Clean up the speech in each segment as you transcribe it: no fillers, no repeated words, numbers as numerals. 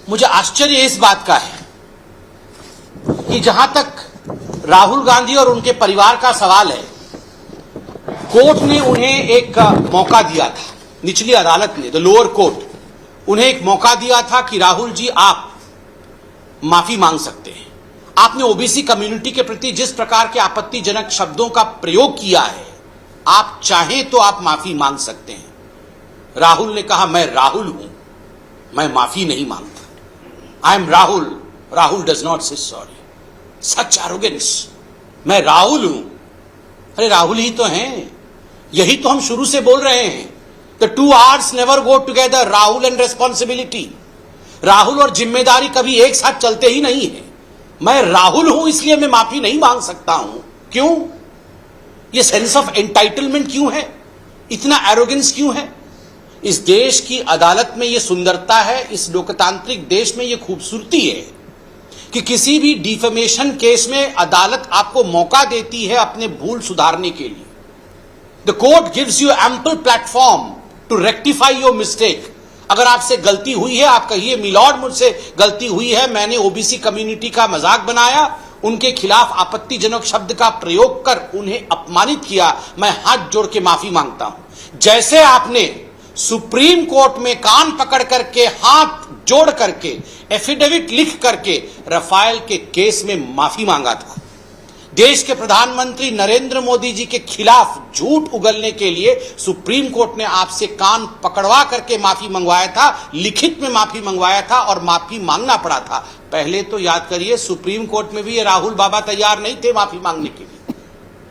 मुझे आश्चर्य इस बात का है कि जहां तक राहुल गांधी और उनके परिवार का सवाल है, कोर्ट ने उन्हें एक मौका दिया था, निचली अदालत ने, द लोअर कोर्ट उन्हें एक मौका दिया था कि राहुल जी आप माफी मांग सकते हैं। आपने ओबीसी कम्युनिटी के प्रति जिस प्रकार के आपत्तिजनक शब्दों का प्रयोग किया है, आप चाहें तो आप माफी मांग सकते हैं। राहुल ने कहा, मैं राहुल हूं, मैं माफी नहीं मांगता। I am Rahul, Rahul does not से सॉरी। सच एरोगेंस, मैं राहुल हूं। अरे राहुल ही तो हैं, यही तो हम शुरू से बोल रहे हैं। The two arts never go together, Rahul and responsibility. Rahul और जिम्मेदारी कभी एक साथ चलते ही नहीं है। मैं राहुल हूं इसलिए मैं माफी नहीं मांग सकता हूं। क्यों? ये सेंस ऑफ एंटाइटलमेंट क्यों है? इतना एरोगेंस क्यों है? इस देश की अदालत में यह सुंदरता है, इस लोकतांत्रिक देश में यह खूबसूरती है कि किसी भी डिफेमेशन केस में अदालत आपको मौका देती है अपने भूल सुधारने के लिए। The court gives you ample platform to rectify your mistake. अगर आपसे गलती हुई है, आप कहिए मिलॉर्ड मुझसे गलती हुई है, मैंने ओबीसी कम्युनिटी का मजाक बनाया, उनके खिलाफ आपत्तिजनक शब्द का प्रयोग कर उन्हें अपमानित किया, मैं हाथ जोड़ के माफी मांगता हूं। जैसे आपने सुप्रीम कोर्ट में कान पकड़ करके, हाथ जोड़ करके, एफिडेविट लिख करके राफेल के केस में माफी मांगा था। देश के प्रधानमंत्री नरेंद्र मोदी जी के खिलाफ झूठ उगलने के लिए सुप्रीम कोर्ट ने आपसे कान पकड़वा करके माफी मंगवाया था, लिखित में माफी मंगवाया था और माफी मांगना पड़ा था। पहले तो याद करिए, सुप्रीम कोर्ट में भी ये राहुल बाबा तैयार नहीं थे माफी मांगने के लिए।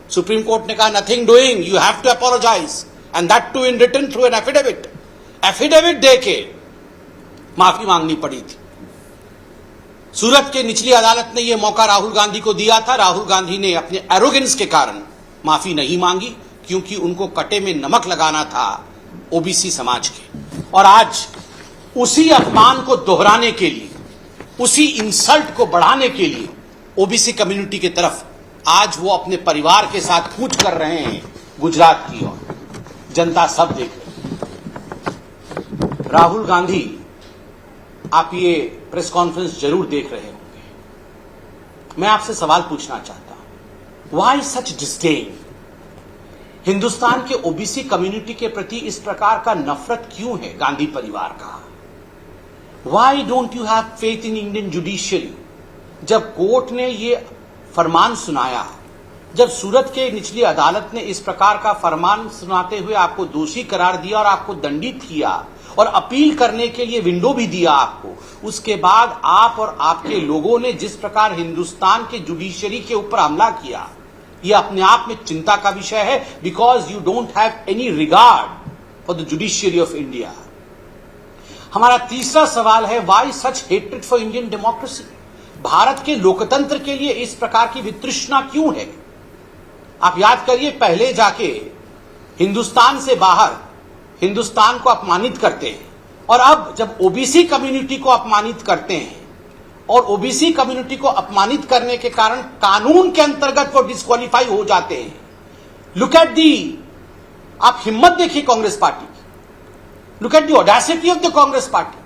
सुप्रीम कोर्ट ने कहा, nothing doing, you have to apologise and that too in written through an affidavit. Affidavit देके माफी मांगनी पड़ी थी। सूरत के निचली अदालत ने यह मौका राहुल गांधी को दिया था। राहुल गांधी ने अपने एरोगेंस के कारण माफी नहीं मांगी, क्योंकि उनको कटे में नमक लगाना था ओबीसी समाज के। और आज उसी अपमान को दोहराने के लिए, उसी इंसल्ट को बढ़ाने के लिए ओबीसी कम्युनिटी की तरफ आज वो अपने परिवार के साथ कूच कर रहे हैं गुजरात की ओर। जनता सब देख रही है। राहुल गांधी, आप ये प्रेस कॉन्फ्रेंस जरूर देख रहे होंगे। मैं आपसे सवाल पूछना चाहता हूं, व्हाई सच डिस्डेन? हिंदुस्तान के ओबीसी कम्युनिटी के प्रति इस प्रकार का नफरत क्यों है गांधी परिवार का? Why don't you have faith in Indian judiciary? जब कोर्ट ने ये फरमान सुनाया, जब सूरत के निचली अदालत ने इस प्रकार का फरमान सुनाते हुए आपको दोषी करार दिया और आपको दंडित किया और अपील करने के लिए विंडो भी दिया आपको, उसके बाद आप और आपके लोगों ने जिस प्रकार हिंदुस्तान के जुडिशियरी के ऊपर हमला किया, यह अपने आप में चिंता का विषय है। Because you don't have any regard for the judiciary of India. हमारा तीसरा सवाल है, why such hatred for Indian democracy? Bharat के लोकतंत्र के लिए इस प्रकार की वितृष्णा क्यों है? आप याद करिए, पहले जाके हिंदुस्तान से बाहर हिंदुस्तान को अपमानित करते हैं, और अब जब ओबीसी कम्युनिटी को अपमानित करते हैं और ओबीसी कम्युनिटी को अपमानित करने के कारण कानून के अंतर्गत वो डिस्क्वालीफाई हो जाते हैं। लुक एट दी, आप हिम्मत देखिए कांग्रेस पार्टी की। Look at the audacity of the Congress party.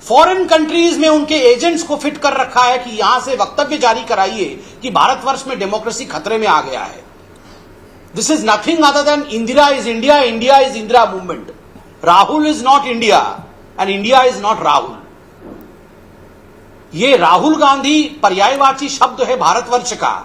Foreign countries में उनके एजेंट्स को फिट कर रखा है कि यहां से वक्तव्य जारी कराइए कि भारतवर्ष में डेमोक्रेसी खतरे में आ गया है। This is nothing other than Indira is India, India is Indira movement. Rahul is not India and India is not Rahul. ये राहुल गांधी पर्यायवाची शब्द है भारतवर्ष का,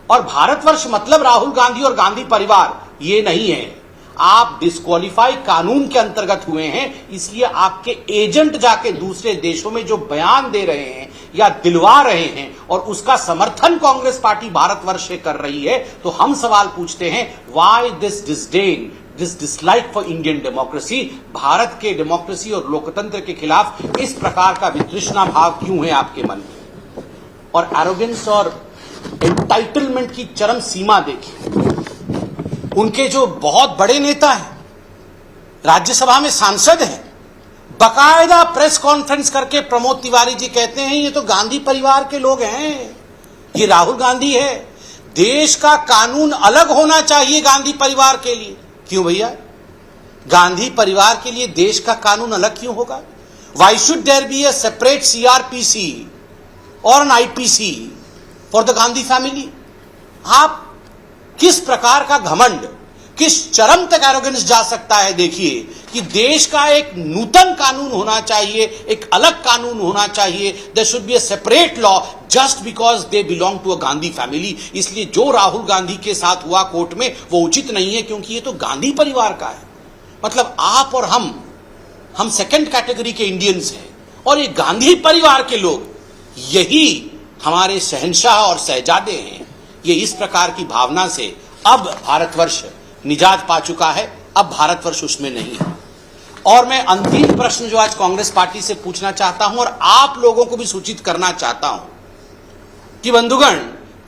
और भारतवर्ष मतलब राहुल गांधी और गांधी परिवार ये नहीं है। आप डिस्क्वालीफाई कानून के अंतर्गत हुए हैं, इसलिए आपके एजेंट जाके दूसरे देशों में जो बयान दे रहे हैं या दिलवा रहे हैं और उसका समर्थन कांग्रेस पार्टी भारतवर्ष से कर रही है, तो हम सवाल पूछते हैं, why this disdain, this dislike for Indian democracy? Bharat के डेमोक्रेसी और लोकतंत्र के खिलाफ इस प्रकार का वितृष्णा भाव क्यों है आपके मन में? और एरोगेंस और एंटाइटलमेंट की चरम सीमा देखिए। उनके जो बहुत बड़े नेता हैं, राज्यसभा में सांसद हैं, बकायदा प्रेस कॉन्फ्रेंस करके प्रमोद तिवारी जी कहते हैं ये तो गांधी परिवार के लोग हैं, ये राहुल गांधी है। देश का कानून अलग होना चाहिए गांधी परिवार के लिए। क्यों भैया? गांधी परिवार के लिए देश का कानून अलग क्यों होगा? Why should there be a separate CRPC or an IPC for the Gandhi family? आप किस प्रकार का घमंड, किस चरम तक एरोगेंस जा सकता है। देखिए कि देश का एक नूतन कानून होना चाहिए, एक अलग कानून होना चाहिए। There should be a separate law just because they belong to a Gandhi family. इसलिए जो राहुल गांधी के साथ हुआ कोर्ट में वो उचित नहीं है, क्योंकि ये तो गांधी परिवार का है। मतलब आप और हम सेकंड कैटेगरी के इंडियंस हैं, और ये गांधी परिवार के लोग, यही हमारे शहंशाह और शहजादे हैं। ये इस प्रकार की भावना से अब भारतवर्ष निजात पा चुका है। अब भारतवर्ष उसमें नहीं है। और मैं अंतिम प्रश्न जो आज कांग्रेस पार्टी से पूछना चाहता हूं और आप लोगों को भी सूचित करना चाहता हूं कि बंधुगण,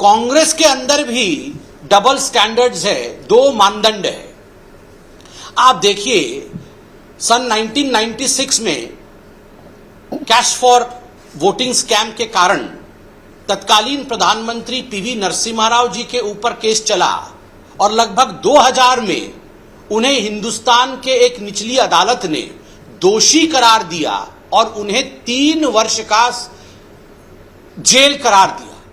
कांग्रेस के अंदर भी डबल स्टैंडर्ड्स है, दो मानदंड है। आप देखिए सन 1996 में कैश फॉर वोटिंग स्कैम के कारण तत्कालीन प्रधानमंत्री पीवी नरसिम्हा राव जी के ऊपर केस चला, और लगभग 2000 में उन्हें हिंदुस्तान के एक निचली अदालत ने दोषी करार दिया और उन्हें 3 वर्ष का जेल करार दिया।